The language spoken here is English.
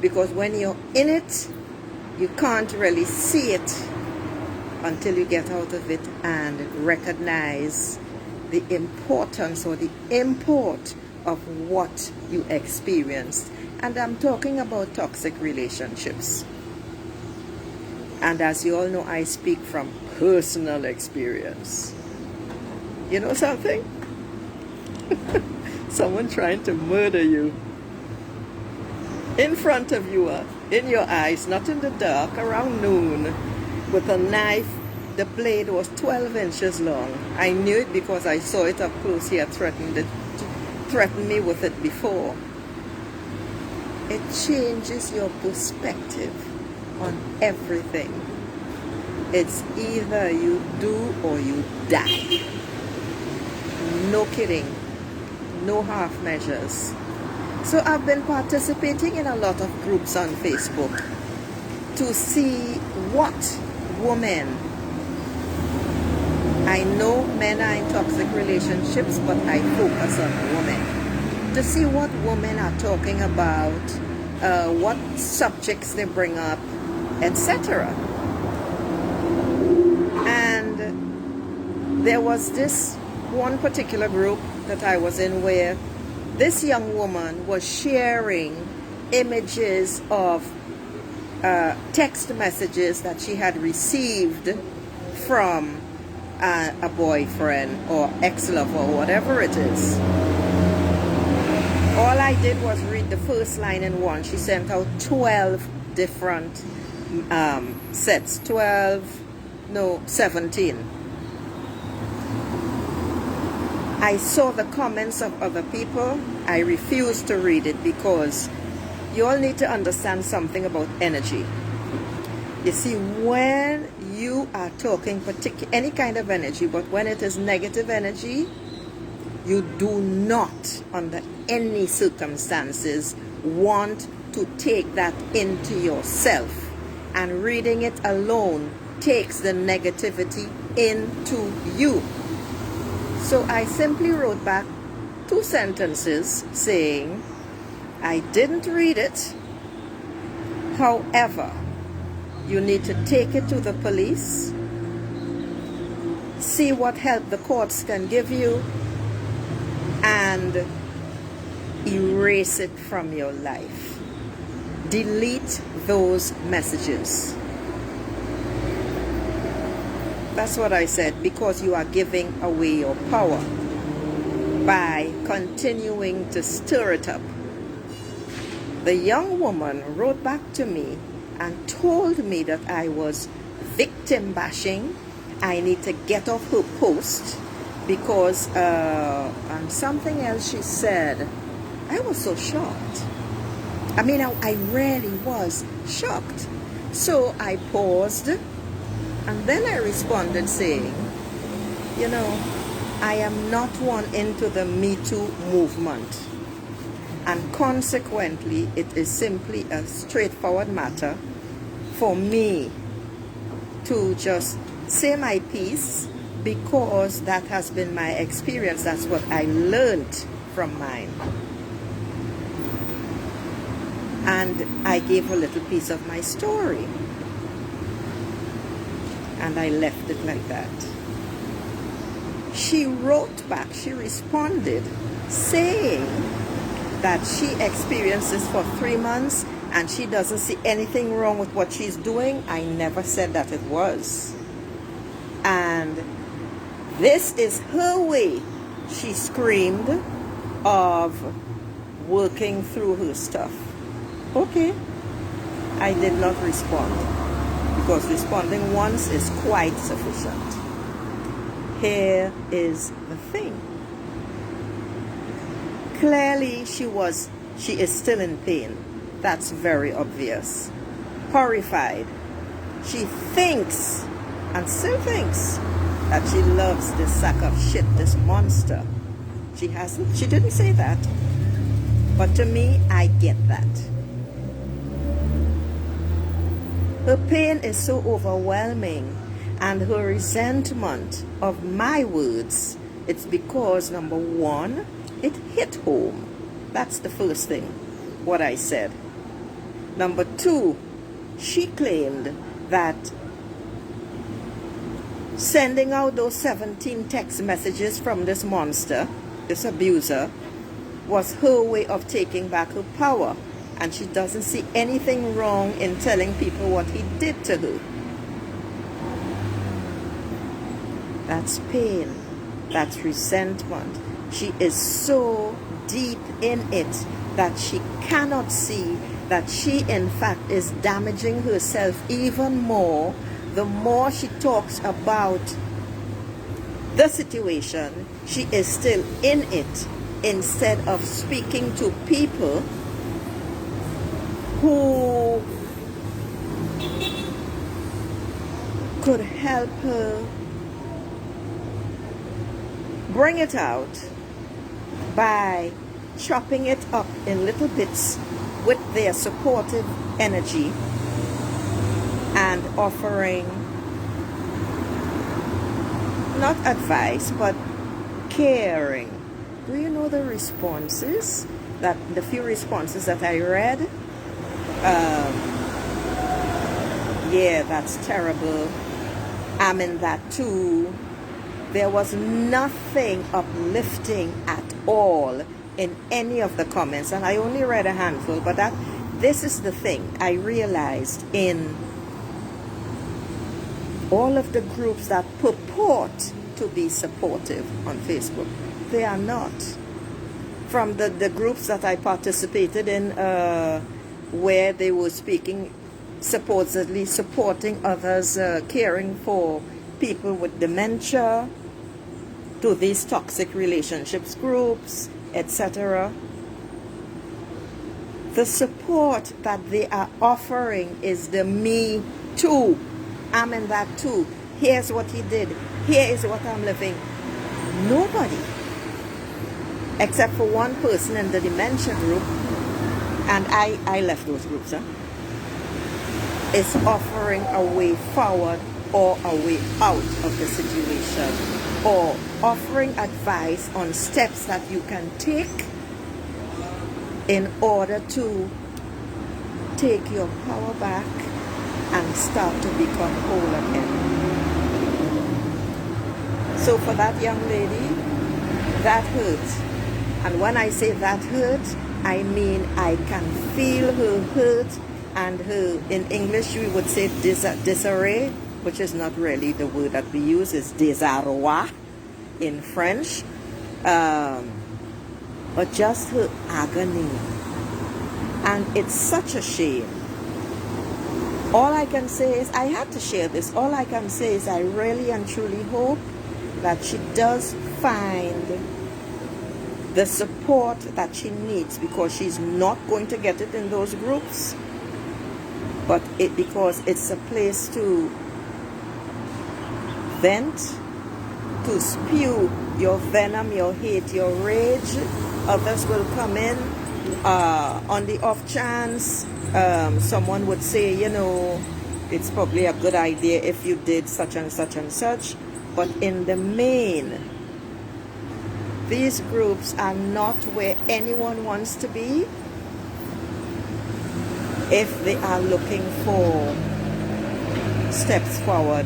Because when you're in it, you can't really see it until you get out of it and recognize the importance or the import of what you experienced. And I'm talking about toxic relationships. And as you all know, I speak from personal experience. You know something? Someone trying to murder you in front of you, in your eyes, not in the dark, around noon, with a knife. The blade was 12 inches long. I knew it because I saw it up close. He had threatened me with it before. It changes your perspective on everything. It's either you do or you die. No kidding. No half measures. So I've been participating in a lot of groups on Facebook to see what women, I know men are in toxic relationships, but I focus on women, to see what women are talking about, what subjects they bring up, etc. And there was this one particular group that I was in where this young woman was sharing images of text messages that she had received from a boyfriend or ex-lover or whatever it is. All I did was read the first line in one. She sent out 12 different sets. 17. I saw the comments of other people. I refused to read it because you all need to understand something about energy. You see, when you are talking any kind of energy, but when it is negative energy, you do not, under any circumstances, want to take that into yourself. And reading it alone takes the negativity into you. So I simply wrote back 2 sentences saying, I didn't read it. However, you need to take it to the police, see what help the courts can give you, and erase it from your life. Delete those messages. That's what I said, because you are giving away your power by continuing to stir it up. The young woman wrote back to me and told me that I was victim bashing. I need to get off her post because, and something else she said. I was so shocked. I mean, I really was shocked. So I paused. And then I responded saying, you know, I am not one into the Me Too movement. And consequently, it is simply a straightforward matter for me to just say my piece because that has been my experience. That's what I learned from mine. And I gave a little piece of my story. And I left it like that. She wrote back, she responded, saying that she experienced this for 3 months and she doesn't see anything wrong with what she's doing. I never said that it was. And this is her way, she screamed, of working through her stuff. Okay. I did not respond, because responding once is quite sufficient. Here is the thing. Clearly she is still in pain. That's very obvious. Horrified. She thinks, and still thinks, that she loves this sack of shit, this monster. She didn't say that. But to me, I get that. Her pain is so overwhelming, and her resentment of my words, it's because, number one, it hit home. That's the first thing, what I said. Number two, she claimed that sending out those 17 text messages from this monster, this abuser, was her way of taking back her power. And she doesn't see anything wrong in telling people what he did to her. That's pain. That's resentment. She is so deep in it that she cannot see that she in fact is damaging herself even more the more she talks about the situation. She is still in it instead of speaking to people who could help her bring it out by chopping it up in little bits with their supportive energy and offering not advice but caring. Do you know the responses, that the few responses that I read? Yeah, that's terrible. I'm in that too. There was nothing uplifting at all in any of the comments, and I only read a handful, but this is the thing I realized in all of the groups that purport to be supportive on Facebook. They are not. From the groups that I participated in where they were speaking, supposedly supporting others, caring for people with dementia, to these toxic relationships groups, etc. The support that they are offering is the me too. I'm in that too. Here's what he did. Here is what I'm living. Nobody, except for one person in the dementia group, and I left those groups, is offering a way forward or a way out of the situation, or offering advice on steps that you can take in order to take your power back and start to become whole again. So for that young lady, that hurt. And when I say that hurt, I mean I can feel her hurt and her, in English we would say disarray, which is not really the word that we use, is désarroi in French, but just her agony. And it's such a shame. All I can say is, I had to share this, all I can say is I really and truly hope that she does find the support that she needs, because she's not going to get it in those groups, but because it's a place to vent, to spew your venom, your hate, your rage. Others will come in on the off chance. Someone would say, you know, it's probably a good idea if you did such and such and such. But in the main, these groups are not where anyone wants to be if they are looking for steps forward